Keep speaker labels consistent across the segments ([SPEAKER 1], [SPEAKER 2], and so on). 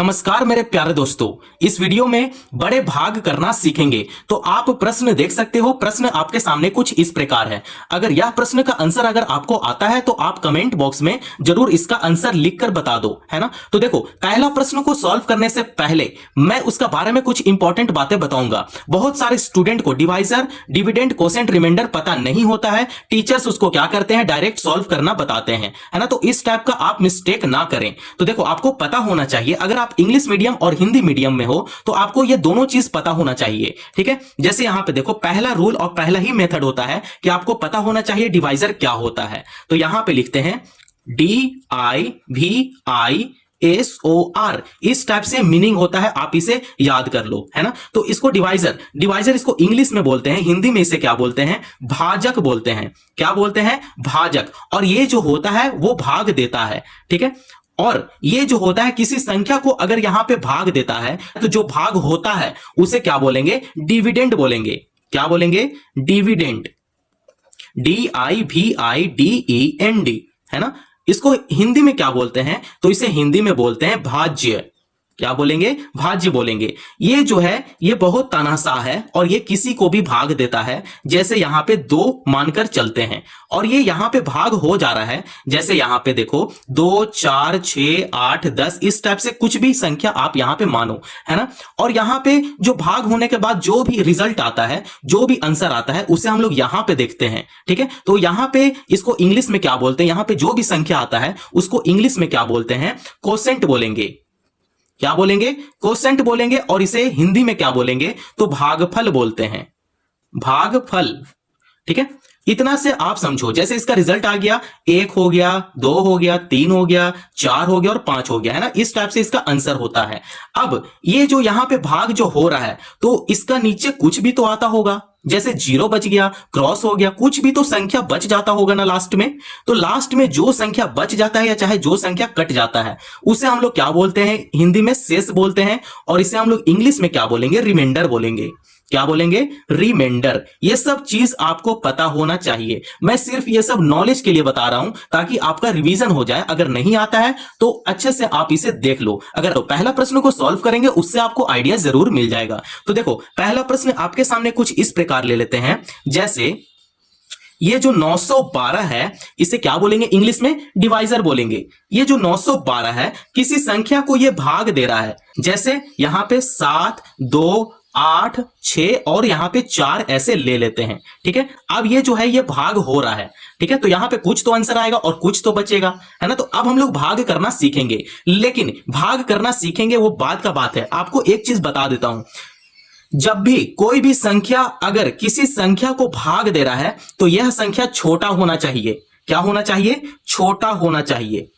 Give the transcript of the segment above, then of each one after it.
[SPEAKER 1] नमस्कार मेरे प्यारे दोस्तों, इस वीडियो में बड़े भाग करना सीखेंगे। तो आप प्रश्न देख सकते हो। प्रश्न आपके सामने कुछ इस प्रकार है। अगर यह प्रश्न का आंसर अगर आपको आता है तो आप कमेंट बॉक्स में जरूर इसका आंसर लिखकर बता दो, है ना। तो देखो, पहला प्रश्न को सॉल्व करने से पहले मैं उसका बारे में कुछ इंपॉर्टेंट बातें बताऊंगा। बहुत सारे स्टूडेंट को डिवाइजर, डिविडेंड, कोसेंट, रिमाइंडर पता नहीं होता है। टीचर्स उसको क्या करते हैं, डायरेक्ट सॉल्व करना बताते हैं, है ना। तो इस टाइप का आप मिस्टेक ना करें। तो देखो, आपको पता होना चाहिए, अगर आप इंग्लिश मीडियम और हिंदी मीडियम में हो तो आपको ये दोनों चीज पता होना चाहिए, ठीक है। जैसे यहां पे देखो, पहला रूल और पहला ही मेथड होता है कि आपको पता होना चाहिए डिवाइजर क्या होता है। तो यहां पे लिखते हैं DIVISOR, इस टाइप से मीनिंग होता है, आप इसे याद कर लो, है ना। तो इसको डिवाइजर इसको इंग्लिश में बोलते हैं, हिंदी में इसे क्या बोलते हैं, भाजक बोलते हैं। क्या बोलते हैं, भाजक। और ये जो होता है वो भाग देता है, ठीक है। और ये जो होता है, किसी संख्या को अगर यहां पे भाग देता है तो जो भाग होता है उसे क्या बोलेंगे, डिविडेंड बोलेंगे। क्या बोलेंगे, डिविडेंड। DIVIDEND, है ना। इसको हिंदी में क्या बोलते हैं, तो इसे हिंदी में बोलते हैं भाज्य। क्या बोलेंगे, भाज्य बोलेंगे। ये जो है ये बहुत तानाशाह है और ये किसी को भी भाग देता है। जैसे यहां पे 2 मानकर चलते हैं और ये यहां पे भाग हो जा रहा है। जैसे यहां पे देखो 2, 4, 6, 8, 10, इस टाइप से कुछ भी संख्या आप यहां पे मानो, है ना। और यहां पे जो भाग होने के बाद जो भी रिजल्ट आता है, जो भी आंसर आता है, उसे हम लोग यहां पे देखते हैं, ठीक है। तो यहां पे इसको इंग्लिश में क्या बोलते हैं, यहां पे जो भी संख्या आता है उसको इंग्लिश में क्या बोलते हैं, कोसेंट बोलेंगे। क्या बोलेंगे, कोसेंट बोलेंगे। और इसे हिंदी में क्या बोलेंगे, तो भागफल बोलते हैं, भागफल, ठीक है। इतना से आप समझो, जैसे इसका रिजल्ट आ गया, 1 हो गया, 2 हो गया, 3 हो गया, 4 हो गया और 5 हो गया, है ना। इस टाइप से इसका आंसर होता है। अब ये जो यहां पे भाग जो हो रहा है, तो इसका नीचे कुछ भी तो आता होगा। जैसे 0 बच गया, क्रॉस हो गया, कुछ भी तो संख्या बच जाता होगा ना लास्ट में। तो लास्ट में जो संख्या बच जाता है या चाहे जो संख्या कट जाता है, उसे हम लोग क्या बोलते हैं, हिंदी में शेष बोलते हैं। और इसे हम लोग इंग्लिश में क्या बोलेंगे, रिमाइंडर बोलेंगे। क्या बोलेंगे, रिमाइंडर। ये सब चीज आपको पता होना चाहिए। मैं सिर्फ ये सब नॉलेज के लिए बता रहा हूं ताकि आपका रिवीजन हो जाए। अगर नहीं आता है तो अच्छे से आप इसे देख लो। अगर तो पहला प्रश्न को सॉल्व करेंगे उससे आपको आइडिया जरूर मिल जाएगा। तो देखो, पहला प्रश्न आपके सामने कुछ इस प्रकार ले लेते हैं। जैसे ये जो 912 है, इसे क्या बोलेंगे, इंग्लिश में डिवाइजर बोलेंगे। ये जो 912 है, किसी संख्या को ये भाग दे रहा है। जैसे यहां पे 7, 2, 8, 6 और यहां पे 4 ऐसे ले लेते हैं, ठीक है। अब ये जो है ये भाग हो रहा है, ठीक है। तो यहां पे कुछ तो आंसर आएगा और कुछ तो बचेगा, है ना। तो अब हम लोग भाग करना सीखेंगे। लेकिन भाग करना सीखेंगे वो बाद का बात है। आपको एक चीज बता देता हूं, जब भी कोई भी संख्या अगर किसी संख्या को भाग दे रहा है तो यह संख्या छोटा होना चाहिए। क्या होना चाहिए, छोटा होना चाहिए।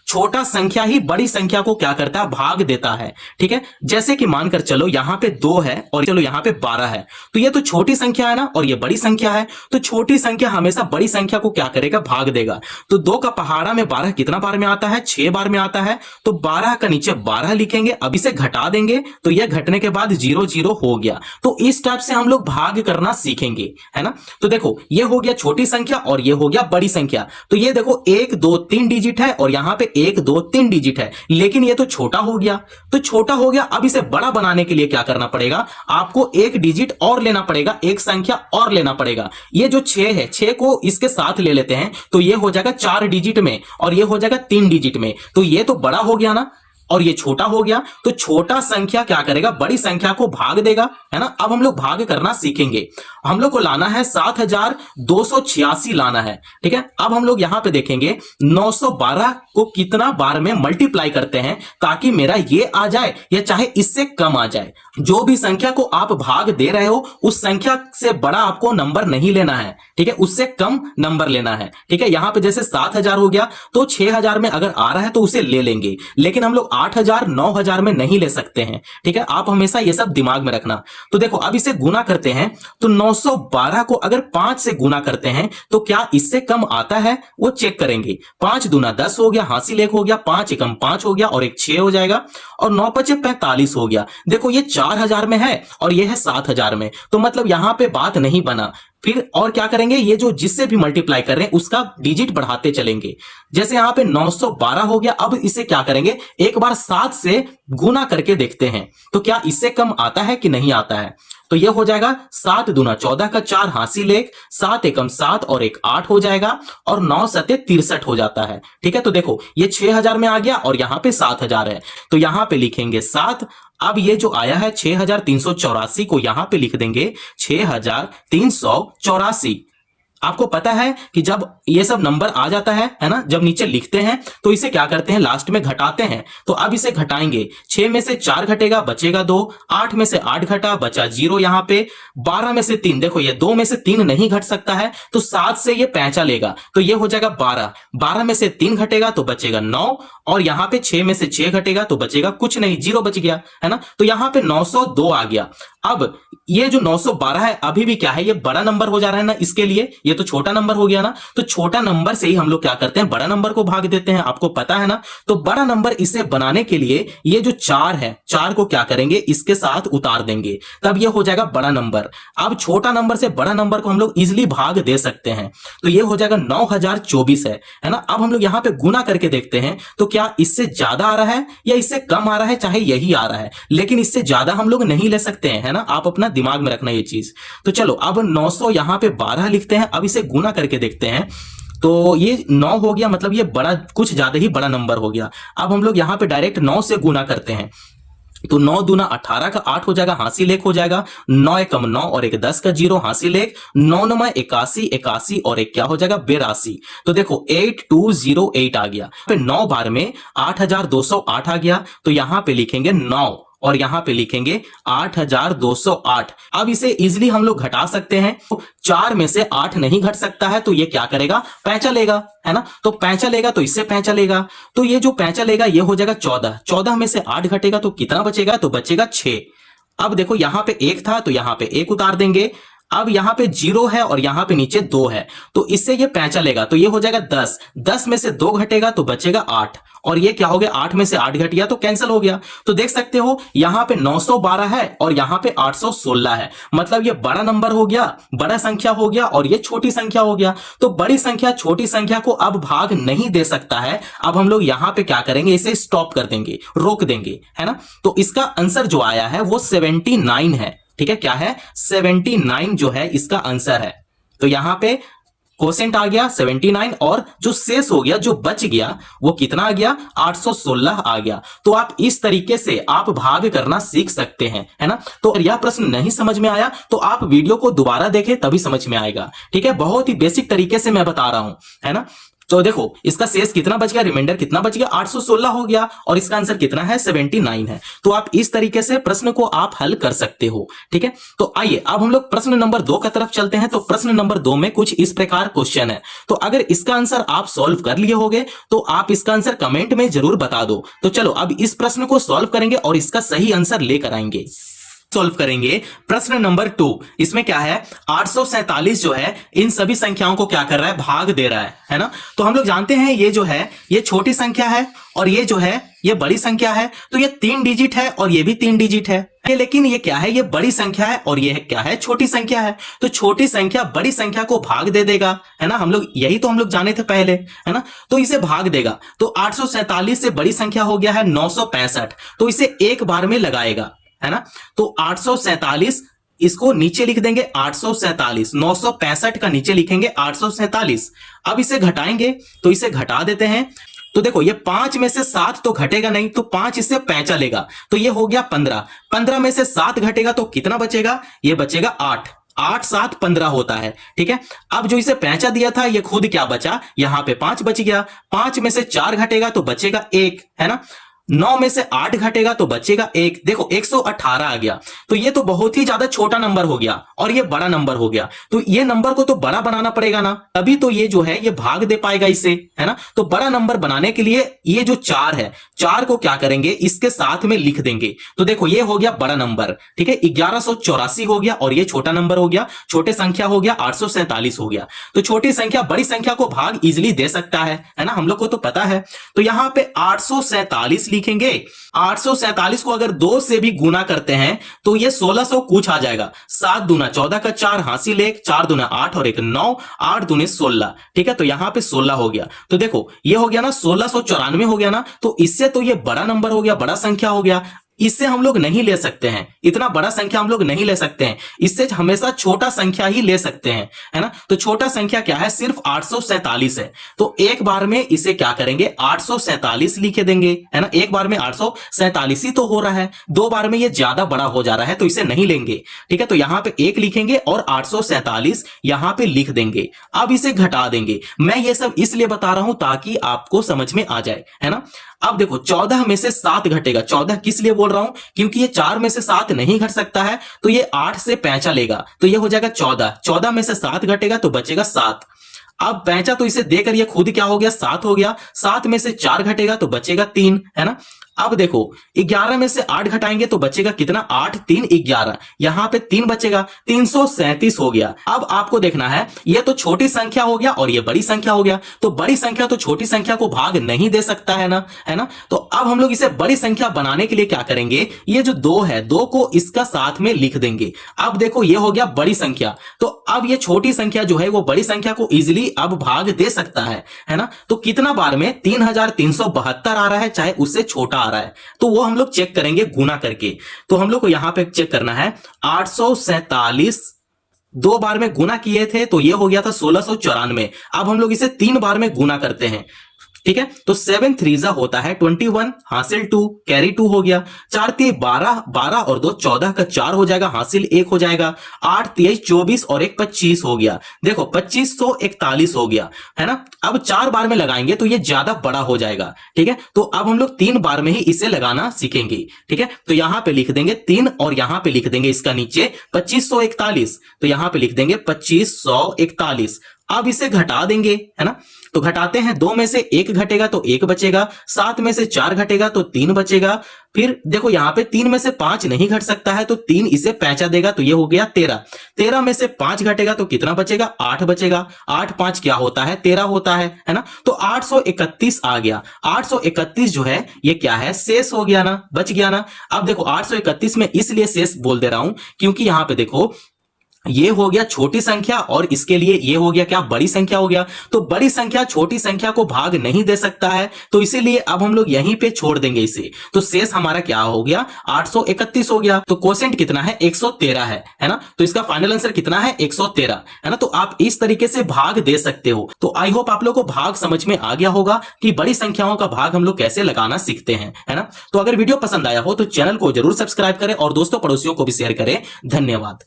[SPEAKER 1] छोटा संख्या ही बड़ी संख्या को क्या करता है, भाग देता है, ठीक है। जैसे कि मानकर चलो यहां पे 2 है और चलो यहां पे 12 है, तो ये तो छोटी संख्या है ना और ये बड़ी संख्या है। तो छोटी संख्या हमेशा बड़ी संख्या को क्या करेगा, भाग देगा। तो 2 का पहाड़ा में 12 कितना बार में आता है, 6 बार में आता है। तो 12 का नीचे 12 लिखेंगे। अब इसे घटा देंगे तो यह घटने के बाद 0 0 हो गया। तो इस टाइप से हम लोग भाग करना सीखेंगे, है ना। तो देखो, ये हो गया छोटी संख्या और ये हो गया बड़ी संख्या। तो ये देखो 1 2 3 डिजिट है और यहां पे 1 2 3 डिजिट है, लेकिन ये तो छोटा हो गया। तो छोटा हो गया, अब इसे बड़ा बनाने के लिए क्या करना पड़ेगा, आपको 1 डिजिट और लेना पड़ेगा, एक संख्या और लेना पड़ेगा। ये जो 6 है, 6 को इसके साथ ले लेते हैं तो ये हो जाएगा 4 डिजिट में और ये हो जाएगा 3 डिजिट में। तो ये तो बड़ा हो गया ना और ये छोटा हो गया। तो छोटा संख्या क्या करेगा, बड़ी संख्या को भाग देगा, है ना। अब हम लोग भाग करना सीखेंगे। हम लोग को लाना है 7286 लाना है, ठीक है। अब हम लोग यहां पे देखेंगे 912 को कितना बार में मल्टीप्लाई करते हैं ताकि मेरा ये आ जाए या चाहे इससे कम आ जाए। जो भी संख्या को आप भाग दे रहे हो उस संख्या से बड़ा आपको नंबर नहीं लेना है, ठीक है, उससे कम नंबर लेना है, ठीक है। यहां पे जैसे 7000 हो गया तो 6000 में अगर आ रहा है तो उसे ले लेंगे, लेकिन हम लोग 8000 9000 में नहीं ले सकते हैं, ठीक है। आप हमेशा ये सब दिमाग में रखना। तो देखो, अब इसे गुना करते हैं तो 912 को अगर 5 से गुना करते हैं तो क्या इससे कम आता है, वो चेक करेंगे। 5 दूना 10 हो गया, हासिल 1 हो गया, 5 एकम 5 हो गया और 1 6 हो जाएगा और 9 पचे 45 हो गया। देखो, ये 4000 में है और ये है 7000 में, तो मतलब यहां पे बात नहीं बना। फिर और क्या करेंगे, ये जो जिससे भी मल्टीप्लाई कर रहे हैं उसका डिजिट बढ़ाते चलेंगे। जैसे यहाँ पे 912 हो गया, अब इसे क्या करेंगे, एक बार 7 से गुना करके देखते हैं तो क्या इससे कम आता है कि नहीं आता है। तो ये हो जाएगा 7 दूना 14 का 4 हासिल 1, 7 एकम 7 और 1 8 हो जाएगा, और 9 सते 63 हो जाता है। ठीक है, तो देखो ये 6000 में आ गया और यहाँ पे 7000 है, तो यहाँ पे लिखेंगे 7। अब ये जो आया है 6384 को यहां पे लिख देंगे 6384। आपको पता है कि जब ये सब नंबर आ जाता है ना, जब नीचे लिखते हैं तो इसे क्या करते हैं, लास्ट में घटाते हैं। तो अब इसे घटाएंगे, 6 में से 4 घटेगा बचेगा 2, 8 में से 8 घटा बचा 0, यहाँ पे 12 में से 3, देखो ये 2 में से 3 नहीं घट सकता है, तो 7 से ये पैंचा लेगा, तो ये हो जाएगा 12, 12 में से 3 घटेगा तो बचेगा 9, और यहाँ पे 6 में से 6 घटेगा तो बचेगा कुछ नहीं, 0 बच गया है ना। तो यहाँ पे 902 आ गया। अब ये जो 912 है अभी भी क्या है, ये बड़ा नंबर हो जा रहा है ना, इसके लिए ये तो छोटा नंबर हो गया ना, तो छोटा नंबर से ही हम लोग क्या करते हैं, बड़ा नंबर को भाग देते हैं, आपको पता है ना। तो बड़ा नंबर इसे बनाने के लिए ये जो 4 है, 4 को क्या करेंगे, इसके साथ उतार देंगे, तब ये हो जाएगा बड़ा नंबर। अब छोटा नंबर से बड़ा नंबर को हम लोग इजिली भाग दे सकते हैं, तो ये हो जाएगा 9024 है ना। अब हम लोग यहाँ पे गुना करके देखते हैं तो क्या इससे ज्यादा आ रहा है या इससे कम आ रहा है, चाहे यही आ रहा है, लेकिन इससे ज्यादा हम लोग नहीं ले सकते हैं, है ना। आप अपना दिमाग में रखना ये चीज। तो चलो अब 900 यहाँ पे 12 लिखते हैं, अब इसे गुना करके देखते हैं तो ये 9 हो गया, मतलब ये बड़ा, कुछ ज्यादा ही बड़ा नंबर हो गया। अब हम लोग यहाँ पे डायरेक्ट 9 से गुना करते हैं, तो 9 दूना 18 का 8 हो जाएगा, हासिल 1 हो जाएगा, 9 एकम 9 और 1 10 का 0 हासिल 1, 9 9 81, 81 और 1 क्या हो जाएगा 82। तो देखो 8208 आ गया, पे 9 बार में 8208 आ गया, तो यहां पे लिखेंगे 9 और यहां पे लिखेंगे 8208। अब इसे इजिली हम लोग घटा सकते हैं, तो 4 में से 8 नहीं घट सकता है, तो ये क्या करेगा, पैंचा लेगा, है ना। तो पैंचा लेगा तो इससे पैंचा लेगा, तो ये जो पैंचा लेगा ये हो जाएगा 14, 14 में से 8 घटेगा तो कितना बचेगा, तो बचेगा 6। अब देखो यहां पे 1 था तो यहां पे 1 उतार देंगे, अब यहां पे 0 है और यहां पे नीचे 2 है, तो इससे ये पैंचा लेगा, तो ये हो जाएगा 10, 10 में से 2 घटेगा तो बचेगा 8, और ये क्या हो गया, 8 में से 8 घट गया तो कैंसिल हो गया। तो देख सकते हो यहां पे 912 है और यहां पे 816 है, मतलब ये बड़ा नंबर हो गया, बड़ा संख्या हो गया, और ये छोटी संख्या हो गया। तो बड़ी संख्या छोटी संख्या को अब भाग नहीं दे सकता है, अब हम लोग यहां पे क्या करेंगे, इसे स्टॉप कर देंगे, रोक देंगे, है ना। तो इसका आंसर जो आया है वो 79 है। ठीक है, क्या है, 79 जो है इसका आंसर है। तो यहां पे क्वोशेंट आ गया 79, और जो शेष हो गया, जो बच गया वो कितना आ गया, 816 आ गया। तो आप इस तरीके से आप भाग करना सीख सकते हैं, है ना। तो अगर यह प्रश्न नहीं समझ में आया तो आप वीडियो को दोबारा देखें, तभी समझ में आएगा। ठीक है, बहुत ही बेसिक तरीके से मैं बता रहा हूं, है ना। तो देखो इसका शेष कितना बच गया, रिमाइंडर कितना बच गया, 816 हो गया, और इसका आंसर कितना है, 79 है। तो आप इस तरीके से प्रश्न को आप हल कर सकते हो। ठीक है, तो आइए अब हम लोग प्रश्न नंबर 2 की तरफ चलते हैं। तो प्रश्न नंबर 2 में कुछ इस प्रकार क्वेश्चन है, तो अगर इसका आंसर आप सॉल्व कर लिए होगे तो आप इसका आंसर कमेंट में जरूर बता दो। तो चलो अब इस प्रश्न को सॉल्व करेंगे और इसका सही आंसर लेकर आएंगे। सॉल्व करेंगे प्रश्न नंबर 2। इसमें क्या है, 847 जो है इन सभी संख्याओं को क्या कर रहा है, भाग दे रहा है ना। तो हम लोग जानते हैं ये जो है ये छोटी संख्या है और ये जो है ये बड़ी संख्या है, तो ये 3 डिजिट है और ये भी 3 डिजिट है, लेकिन ये क्या है, ये बड़ी संख्या है और ये क्या है, छोटी संख्या है। तो छोटी संख्या बड़ी संख्या को भाग दे देगा, है ना। हम लोग यही तो हम लोग जाने थे पहले, है ना। तो इसे भाग देगा, तो 847 से बड़ी संख्या हो गया है 965, तो इसे एक बार में लगाएगा, है ना। तो 847 इसको नीचे लिख देंगे 847, 965 का नीचे लिखेंगे 847। अब इसे घटाएंगे तो इसे घटा देते हैं, तो देखो ये 5 में से 7 तो घटेगा नहीं, तो 5 इससे पैंचा लेगा, तो ये हो गया 15, 15 में से 7 घटेगा तो कितना बचेगा, ये बचेगा 8, 8 7 15 होता है। ठीक है, अब जो इसे पैंचा दिया था ये खुद क्या बचा, यहां पे 5 बच गया, 5 में से 4 घटेगा तो बचेगा 1, है ना। 9 में से 8 घटेगा तो बचेगा 1, देखो 118 आ गया। तो ये तो बहुत ही ज्यादा छोटा नंबर हो गया और ये बड़ा नंबर हो गया, तो ये नंबर को तो बड़ा बनाना पड़ेगा ना, तभी तो ये जो है ये भाग दे पाएगा इसे, है ना। तो बड़ा नंबर बनाने के लिए ये जो 4 है, 4 को क्या करेंगे, इसके साथ में लिख देंगे। तो देखो ये हो गया बड़ा नंबर, ठीक है, 1184 हो गया, और ये छोटा नंबर हो गया, छोटे संख्या हो गया 847 हो गया। तो छोटी संख्या बड़ी संख्या को भाग इजिली दे सकता है ना, हम लोग को तो पता है। तो यहां पे 847 लिखेंगे। 847 को अगर 2 से भी गुना करते हैं तो ये 1600 कुछ आ जाएगा। 7 दूना 14 का 4 हासिल 1, 4 दूना 8 और 1 9, 8 दूने 16। ठीक है, तो यहां पे 16 हो गया। तो देखो ये हो गया ना 1694 हो गया ना, तो इससे तो ये बड़ा नंबर हो गया, बड़ा संख्या हो गया। इससे हम लोग नहीं ले सकते हैं, इतना बड़ा संख्या हम लोग नहीं ले सकते हैं, इससे हमेशा छोटा संख्या ही ले सकते हैं, है ना। तो छोटा संख्या क्या है, सिर्फ 847 है। तो एक बार में इसे क्या करेंगे, 847 लिखे देंगे, है ना। एक बार में 847 ही तो हो रहा है, 2 बार में ये ज्यादा बड़ा हो जा रहा है, तो इसे नहीं लेंगे। ठीक है, तो यहां पे 1 लिखेंगे और 847 यहां पे लिख देंगे। अब इसे घटा देंगे। मैं ये सब इसलिए बता रहा हूं ताकि आपको समझ में आ जाए, है ना। अब देखो 14 में से 7 घटेगा। 14 किस लिए बोल रहा हूं, क्योंकि ये 4 में से 7 नहीं घट सकता है, तो ये 8 से पैंचा लेगा, तो ये हो जाएगा 14। 14 में से 7 घटेगा तो बचेगा 7। अब पैंचा तो इसे देकर ये खुद क्या हो गया, 7 हो गया। 7 में से 4 घटेगा तो बचेगा 3, है ना। अब देखो 11 में से 8 घटाएंगे तो बचेगा कितना, 8 3 11, यहां पे 3 बचेगा, 337 हो गया। अब आपको देखना है, ये तो छोटी संख्या हो गया और ये बड़ी संख्या हो गया, तो बड़ी संख्या तो छोटी संख्या को भाग नहीं दे सकता है ना, है ना। तो अब हम लोग इसे बड़ी संख्या बनाने के लिए क्या करेंगे, ये जो 2 है, 2 को इसका साथ में लिख देंगे। अब देखो ये हो गया बड़ी संख्या, तो अब ये छोटी संख्या जो है वो बड़ी संख्या को इजिली अब भाग दे सकता है ना। तो कितना बार में, 3372 आ रहा है, चाहे उससे छोटा आ रहा है, तो वो हम लोग चेक करेंगे गुना करके। तो हम लोग को यहां पे चेक करना है, 847 2 बार में गुना किए थे तो ये हो गया था 1694। अब हम लोग इसे 3 बार में गुना करते हैं। ठीक है, तो 7 3 होता है 21, हासिल 2, कैरी 2 हो गया। 4 3 12, 12 और 2 14 का 4 हो जाएगा, हासिल 1 हो जाएगा। 8 23 24 और 1 25 हो गया। देखो 2541 हो गया, है ना। अब 4 बार में लगाएंगे तो ये ज्यादा बड़ा हो जाएगा। ठीक है, तो अब हम लोग 3 बार में ही इसे लगाना सीखेंगे। ठीक है, तो यहां पे लिख देंगे 3 और यहां पे लिख देंगे इसका नीचे 2541, तो यहां पे लिख देंगे 2541। अब इसे घटा देंगे, है ना। तो घटाते हैं, 2 में से 1 घटेगा तो 1 बचेगा, 7 में से 4 घटेगा तो 3 बचेगा। फिर देखो यहां पे 3 में से 5 नहीं घट सकता है, तो 3 इसे पैंचा देगा, तो ये हो गया 13। 13 में से 5 घटेगा तो कितना बचेगा, 8 बचेगा। 8 5 क्या होता है, 13 होता है ना। तो 831 आ गया। 831 जो है ये क्या है, शेष हो गया ना, बच गया ना। अब देखो 831 में इसलिए शेष बोल दे रहा हूं क्योंकि यहां पे देखो ये हो गया छोटी संख्या और इसके लिए ये हो गया क्या, बड़ी संख्या हो गया। तो बड़ी संख्या छोटी संख्या को भाग नहीं दे सकता है, तो इसीलिए अब हम लोग यहीं पे छोड़ देंगे इसे। तो शेष हमारा क्या हो गया, 831 हो गया। तो क्वोशिएंट कितना है, 113 है ना। तो इसका फाइनल आंसर कितना है, 113, है ना। तो आप इस तरीके से भाग दे सकते हो। तो आई होप आप लोग को भाग समझ में आ गया होगा कि बड़ी संख्याओं का भाग हम लोग कैसे लगाना सीखते हैं, है ना। तो अगर वीडियो पसंद आया हो तो चैनल को जरूर सब्सक्राइब करें और दोस्तों पड़ोसियों को भी शेयर करें। धन्यवाद।